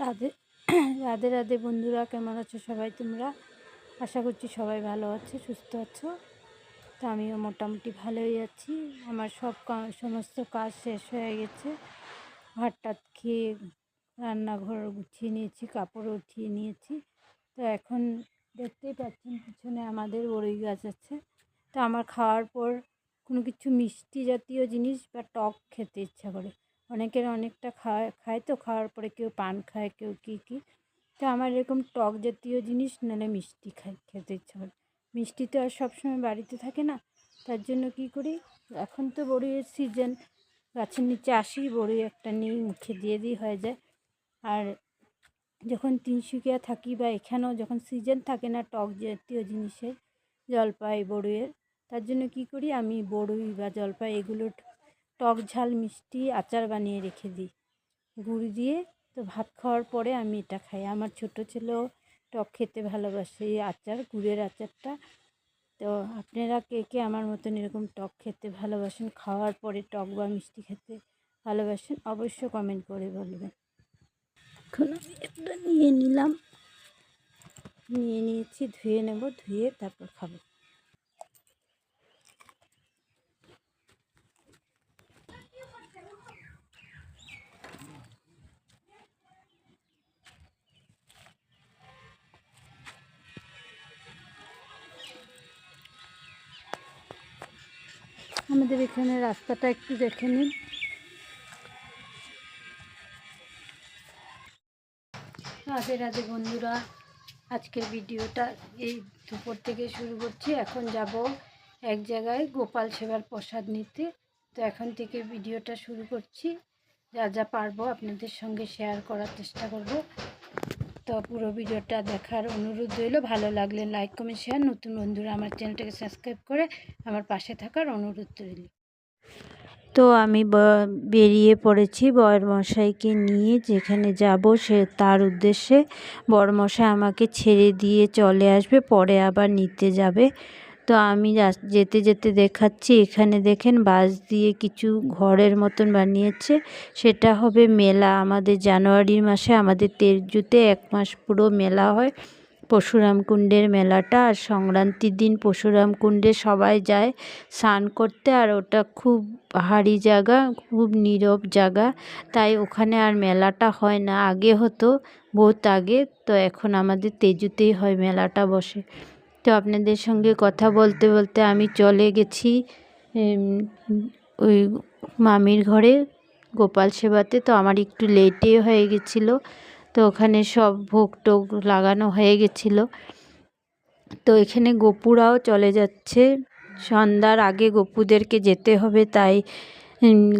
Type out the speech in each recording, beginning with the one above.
রাধে রাধে রাধে বন্ধুরা, কেমন আছো সবাই তোমরা? আশা করছি সবাই ভালো আছো, সুস্থ আছো। তো আমিও মোটামুটি ভালোই আছি। আমার সমস্ত কাজ শেষ হয়ে গেছে। ভাতটাত খেয়ে রান্নাঘর গুছিয়ে নিয়েছি, কাপড় উঠিয়ে নিয়েছি। তো এখন দেখতেই পাচ্ছেন পিছনে আমাদের বড়ই গাছ আছে। তো আমার খাওয়ার পর কোনো কিছু মিষ্টি জাতীয় জিনিস বা টক খেতে ইচ্ছা করে। অনেকের অনেকটা খায় তো, খাওয়ার পরে কেউ পান খায়, কেউ কী। তো আমার এরকম টক জাতীয় জিনিস নাহলে মিষ্টি খেতে ইচ্ছা করে। মিষ্টি তো আর সবসময় বাড়িতে থাকে না, তার জন্য কী করি, এখন তো বড়ইয়ের সিজন, গাছের নিচে আসি, বড়ই একটা নিয়ে মুখে দিয়ে হয়ে যায়। আর যখন তিনসুকিয়া থাকি বা এখানেও যখন সিজন থাকে না টক জাতীয় জিনিসের, জলপাই বড়ইয়ের, তার জন্য কী করি, আমি বড়ই বা জলপাই এগুলো টক ঝাল মিষ্টি আচার বানিয়ে রেখে দিই গুড় দিয়ে। তো ভাত খাওয়ার পরে আমি এটা খাই। আমার ছোটো ছেলেও টক খেতে ভালোবাসে, এই আচার, গুড়ের আচারটা। তো আপনারা কে কে আমার মতন এরকম টক খেতে ভালোবাসেন, খাওয়ার পরে টক বা মিষ্টি খেতে ভালোবাসেন, অবশ্য কমেন্ট করে বলবেন। এখন আমি একটা নিয়ে নিয়েছি, ধুয়ে নেব, ধুয়ে তারপর খাবো। আমাদের এখানে রাস্তাটা একটু দেখে নিন। রাধে রাধে বন্ধুরা, আজকের ভিডিওটা এই দুপুর থেকে শুরু করছি। এখন যাব এক জায়গায় গোপাল সেবার প্রসাদ নিতে। তো এখন থেকে ভিডিওটা শুরু করছি। যা যা পারবো আপনাদের সঙ্গে শেয়ার করার চেষ্টা করব। তো পুরো ভিডিওটা দেখার অনুরোধ রইল। ভালো লাগলে লাইক কমেন্ট শেয়ার, নতুন বন্ধুরা আমার চ্যানেলটাকে সাবস্ক্রাইব করে আমার পাশে থাকার অনুরোধ রইল। তো আমি বেরিয়ে পড়েছি বরমশাইকে নিয়ে, যেখানে যাব সে তার উদ্দেশ্যে। বরমশাই আমাকে ছেড়ে দিয়ে চলে আসবে, পরে আবার নিতে যাবে। তো আমি যেতে যেতে দেখাচ্ছি, এখানে দেখেন বাঁশ দিয়ে কিছু ঘরের মতন বানিয়েছে। সেটা হবে মেলা। আমাদের জানুয়ারি মাসে আমাদের তেরজুতে 1 মাস পুরো মেলা হয়, পরশুরাম কুণ্ডের মেলাটা। আর সংক্রান্তির দিন পরশুরাম কুণ্ডে সবাই যায় স্নান করতে। আর ওটা খুব পাহাড়ি জায়গা, খুব নীরব জায়গা, তাই ওখানে আর মেলাটা হয় না। আগে হতো, বহুত আগে। তো এখন আমাদের তেজুতেই হয়, মেলাটা বসে। তো আপনাদের সঙ্গে কথা বলতে বলতে আমি চলে গেছি ওই মামির ঘরে গোপাল সেবাতে। তো আমার একটু লেটে হয়ে গেছিলো। তো ওখানে সব ভোগ টোগ লাগানো হয়ে গেছিলো। তো এখানে গোপুরাও চলে যাচ্ছে, সন্ধ্যার আগে গোপুদেরকে যেতে হবে, তাই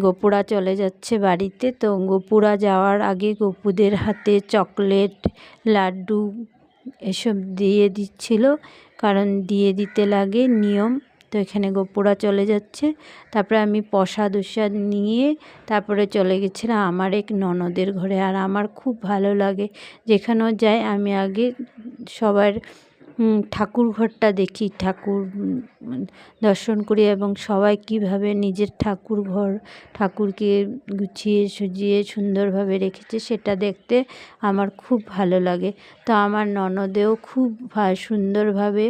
গোপুরা চলে যাচ্ছে বাড়িতে। তো গোপুরা যাওয়ার আগে গোপুদের হাতে চকলেট, লাড্ডু এসব দিয়ে দিচ্ছিল, কারণ দিয়ে দিতে লাগে, নিয়ম। তো এখানে গোপুরা চলে যাচ্ছে। তারপরে আমি প্রসাদ নিয়ে তারপরে চলে গেছিলাম আমার এক ননদের ঘরে। আর আমার খুব ভালো লাগে, যেখানেও যাই আমি আগে সবার ঠাকুর ঘরটা দেখি, ঠাকুর দর্শন করি, এবং সবাই কীভাবে নিজের ঠাকুরকে গুছিয়ে সুজিয়ে সুন্দরভাবে রেখেছে সেটা দেখতে আমার খুব ভালো লাগে। তো আমার ননদেও খুব সুন্দরভাবে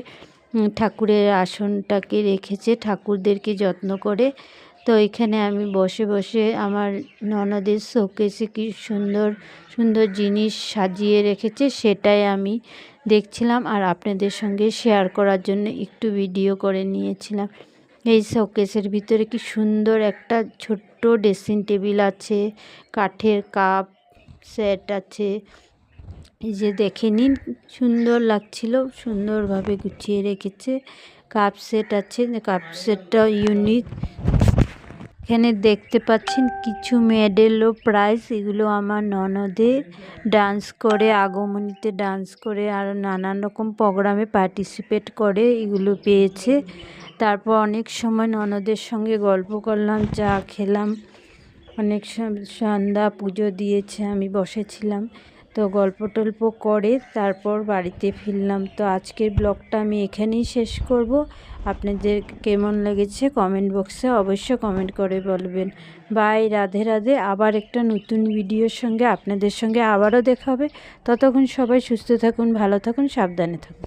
ঠাকুরের আসনটাকে রেখেছে, ঠাকুরদেরকে যত্ন করে। তো এখানে আমি বসে বসে আমার ননদের শোকেসে কি সুন্দর সুন্দর জিনিস সাজিয়ে রেখেছে, সেটাই আমি দেখছিলাম আর আপনাদের সঙ্গে শেয়ার করার জন্য একটু ভিডিও করে নিয়েছিলাম। এই শোকেসের ভিতরে কি সুন্দর একটা ছোট্ট ড্রেসিং টেবিল আছে, কাঠের কাপ সেট আছে। এই যে দেখে নিন, সুন্দর লাগছিল, সুন্দরভাবে গুছিয়ে রেখেছে। কাপ সেট আছে, কাপ সেটটাও ইউনিক। এখানে দেখতে পাচ্ছেন কিছু মেডেল ও প্রাইজ, এগুলো আমার ননদে ডান্স করে, আগমনীতে ডান্স করে আর নানান রকম প্রোগ্রামে পার্টিসিপেট করে, এগুলো পেয়েছে। তারপর অনেক সময় ননদের সঙ্গে গল্প করলাম, চা খেলাম, অনেক সন্ধ্যা পুজো দিয়েছে, আমি বসেছিলাম। তো গল্প টল্প করে তারপর বাড়িতে ফিরলাম। তো আজকের ব্লগটা আমি এখানেই শেষ করব। আপনাদের কেমন লেগেছে কমেন্ট বক্সে অবশ্যই কমেন্ট করে বলবেন। বাই, রাধে রাধে। আবার একটা নতুন ভিডিওর সঙ্গে আপনাদের সঙ্গে আবারও দেখা হবে। ততক্ষণ সবাই সুস্থ থাকুন, ভালো থাকুন, সাবধানে থাকুন।